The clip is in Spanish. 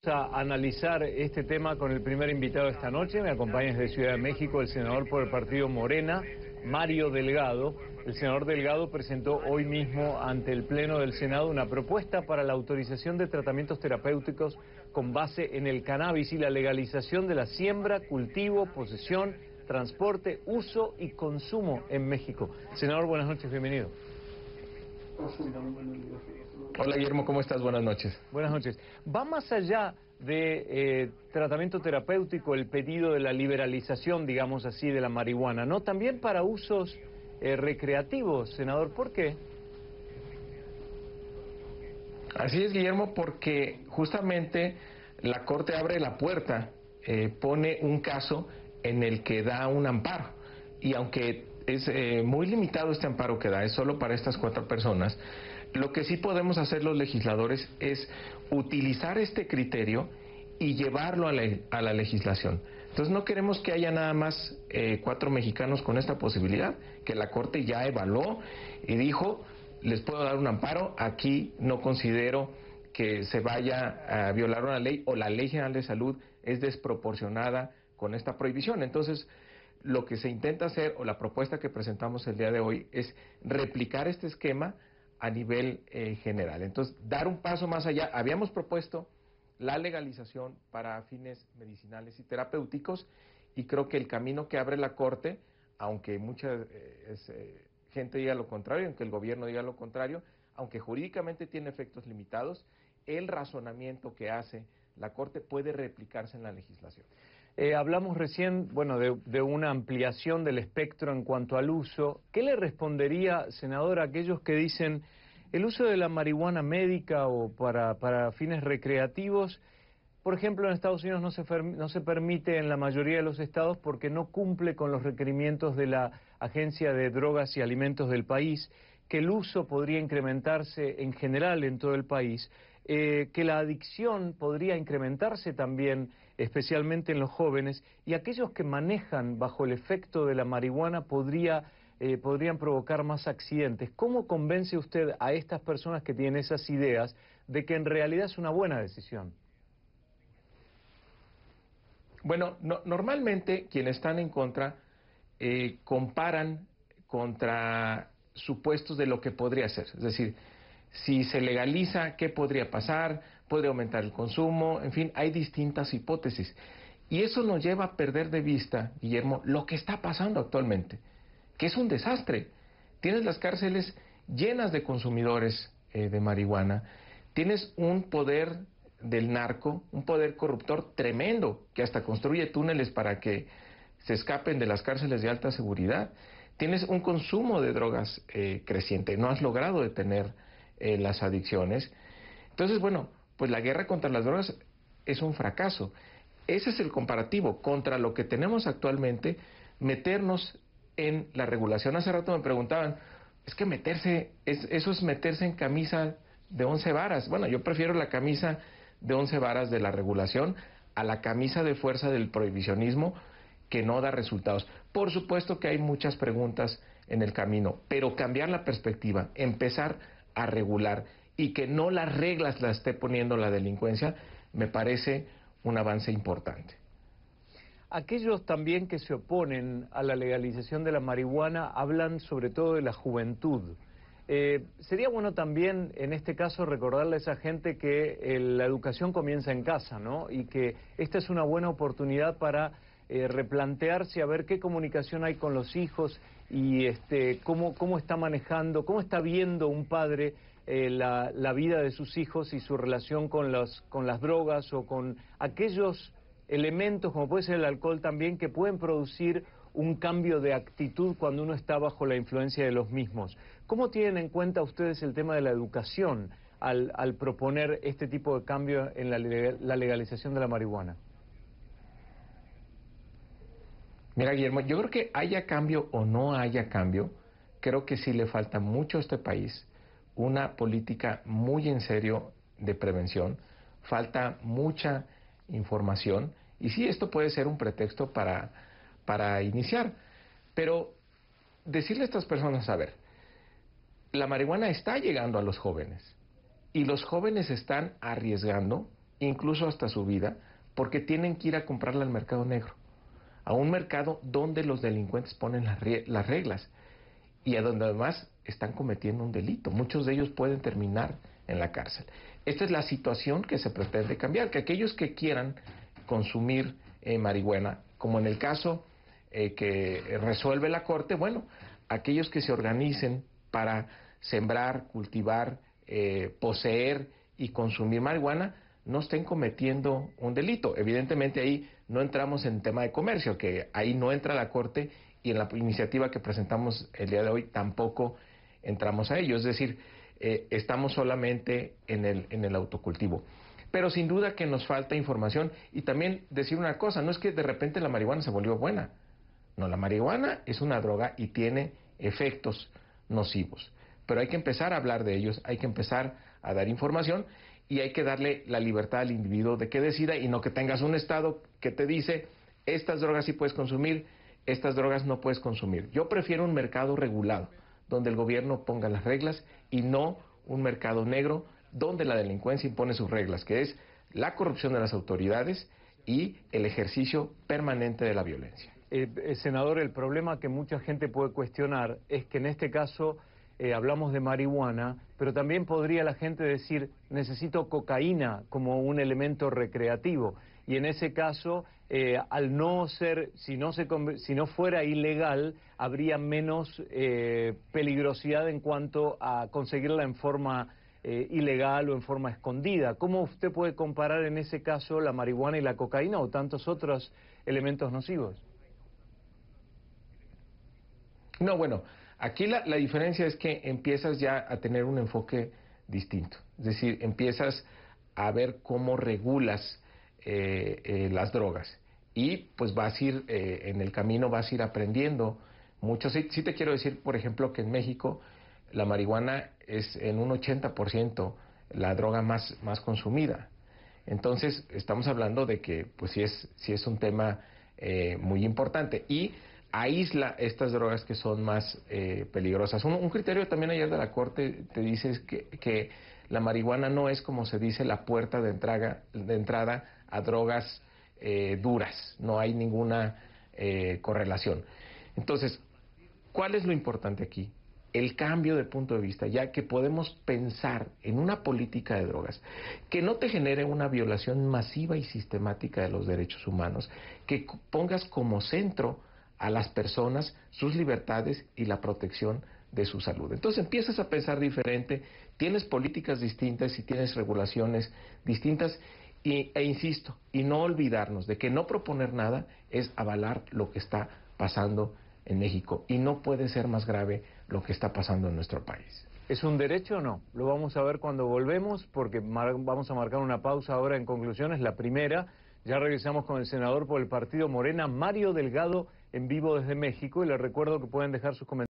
a analizar este tema con el primer invitado de esta noche. Me acompaña desde Ciudad de México el senador por el partido Morena, Mario Delgado. El senador Delgado presentó hoy mismo ante el Pleno del Senado una propuesta para la autorización de tratamientos terapéuticos con base en el cannabis y la legalización de la siembra, cultivo, posesión, transporte, uso y consumo en México. Senador, buenas noches, bienvenido. Hola Guillermo, ¿cómo estás? Buenas noches. Buenas noches. ¿Va más allá de tratamiento terapéutico el pedido de la liberalización, digamos así, de la marihuana, no? También para usos recreativos, senador, ¿por qué? Así es, Guillermo, porque justamente la Corte abre la puerta, pone un caso en el que da un amparo, y aunque es muy limitado este amparo que da, es solo para estas 4 personas, lo que sí podemos hacer los legisladores es utilizar este criterio y llevarlo a la legislación. Entonces no queremos que haya nada más 4 mexicanos con esta posibilidad, que la Corte ya evaluó y dijo, les puedo dar un amparo, aquí no considero que se vaya a violar una ley o la Ley General de Salud es desproporcionada con esta prohibición. Entonces, lo que se intenta hacer, o la propuesta que presentamos el día de hoy, es replicar este esquema a nivel general. Entonces, dar un paso más allá. Habíamos propuesto la legalización para fines medicinales y terapéuticos, y creo que el camino que abre la Corte, aunque mucha gente diga lo contrario, aunque el gobierno diga lo contrario, aunque jurídicamente tiene efectos limitados, el razonamiento que hace la Corte puede replicarse en la legislación. Hablamos recién, bueno, de una ampliación del espectro en cuanto al uso. ¿Qué le respondería, senador, a aquellos que dicen el uso de la marihuana médica o para fines recreativos, por ejemplo, en Estados Unidos no se permite en la mayoría de los estados porque no cumple con los requerimientos de la Agencia de Drogas y Alimentos del país, que el uso podría incrementarse en general en todo el país, que la adicción podría incrementarse también, especialmente en los jóvenes, y aquellos que manejan bajo el efecto de la marihuana podrían provocar más accidentes? ¿Cómo convence usted a estas personas que tienen esas ideas de que en realidad es una buena decisión? Bueno, normalmente quienes están en contra comparan contra supuestos de lo que podría ser. Es decir, si se legaliza, ¿qué podría pasar? ¿Podría aumentar el consumo? En fin, hay distintas hipótesis. Y eso nos lleva a perder de vista, Guillermo, lo que está pasando actualmente, que es un desastre. Tienes las cárceles llenas de consumidores de marihuana, tienes un poder del narco, un poder corruptor tremendo, que hasta construye túneles para que se escapen de las cárceles de alta seguridad. Tienes un consumo de drogas creciente, no has logrado detener las adicciones. Entonces, bueno, pues la guerra contra las drogas es un fracaso. Ese es el comparativo contra lo que tenemos actualmente, meternos en la regulación. Hace rato me preguntaban, es que eso es meterse en camisa de 11 varas. Bueno, yo prefiero la camisa de 11 varas de la regulación a la camisa de fuerza del prohibicionismo, que no da resultados. Por supuesto que hay muchas preguntas en el camino, pero cambiar la perspectiva, empezar a regular y que no las reglas las esté poniendo la delincuencia, me parece un avance importante. Aquellos también que se oponen a la legalización de la marihuana hablan sobre todo de la juventud. Sería bueno también, en este caso, recordarle a esa gente que la educación comienza en casa, ¿no? Y que esta es una buena oportunidad para replantearse a ver qué comunicación hay con los hijos y cómo está manejando, cómo está viendo un padre la vida de sus hijos y su relación con las drogas o con aquellos elementos, como puede ser el alcohol también, que pueden producir un cambio de actitud cuando uno está bajo la influencia de los mismos. ¿Cómo tienen en cuenta ustedes el tema de la educación al proponer este tipo de cambio en la legalización de la marihuana? Mira, Guillermo, yo creo que haya cambio o no haya cambio, creo que sí le falta mucho a este país una política muy en serio de prevención, falta mucha información, y sí, esto puede ser un pretexto para iniciar, pero decirle a estas personas, a ver, la marihuana está llegando a los jóvenes, y los jóvenes están arriesgando incluso hasta su vida, porque tienen que ir a comprarla al mercado negro, a un mercado donde los delincuentes ponen las reglas y a donde además están cometiendo un delito. Muchos de ellos pueden terminar en la cárcel. Esta es la situación que se pretende cambiar, que aquellos que quieran consumir marihuana, como en el caso que resuelve la Corte, bueno, aquellos que se organicen para sembrar, cultivar, poseer y consumir marihuana, no estén cometiendo un delito. Evidentemente ahí no entramos en tema de comercio, que ahí no entra la Corte, y en la iniciativa que presentamos el día de hoy tampoco entramos a ello. Es decir, estamos solamente en el autocultivo. Pero sin duda que nos falta información, y también decir una cosa, no es que de repente la marihuana se volvió buena. No, la marihuana es una droga y tiene efectos nocivos. Pero hay que empezar a hablar de ellos, hay que empezar a dar información y hay que darle la libertad al individuo de que decida, y no que tengas un Estado que te dice, estas drogas sí puedes consumir, estas drogas no puedes consumir. Yo prefiero un mercado regulado, donde el gobierno ponga las reglas, y no un mercado negro donde la delincuencia impone sus reglas, que es la corrupción de las autoridades y el ejercicio permanente de la violencia. Senador, el problema que mucha gente puede cuestionar es que en este caso hablamos de marihuana, pero también podría la gente decir, necesito cocaína como un elemento recreativo. Y en ese caso, al no ser, si no fuera ilegal, habría menos peligrosidad en cuanto a conseguirla en forma ilegal o en forma escondida. ¿Cómo usted puede comparar en ese caso la marihuana y la cocaína o tantos otros elementos nocivos? No, bueno, aquí la diferencia es que empiezas ya a tener un enfoque distinto. Es decir, empiezas a ver cómo regulas las drogas. Y pues vas a ir, en el camino vas a ir aprendiendo mucho. Sí te quiero decir, por ejemplo, que en México la marihuana es en un 80% la droga más consumida. Entonces, estamos hablando de que pues sí es un tema muy importante. Y aísla estas drogas que son más peligrosas. Un criterio también ayer de la Corte te dice que la marihuana no es, como se dice, la puerta de entrada a drogas duras. No hay ninguna correlación. Entonces, ¿cuál es lo importante aquí? El cambio de punto de vista, ya que podemos pensar en una política de drogas que no te genere una violación masiva y sistemática de los derechos humanos, que pongas como centro a las personas, sus libertades y la protección de su salud. Entonces empiezas a pensar diferente, tienes políticas distintas y tienes regulaciones distintas, e insisto, y no olvidarnos de que no proponer nada es avalar lo que está pasando en México, y no puede ser más grave lo que está pasando en nuestro país. ¿Es un derecho o no? Lo vamos a ver cuando volvemos, porque vamos a marcar una pausa ahora en conclusiones, la primera. Ya regresamos con el senador por el partido Morena, Mario Delgado, en vivo desde México, y les recuerdo que pueden dejar sus comentarios.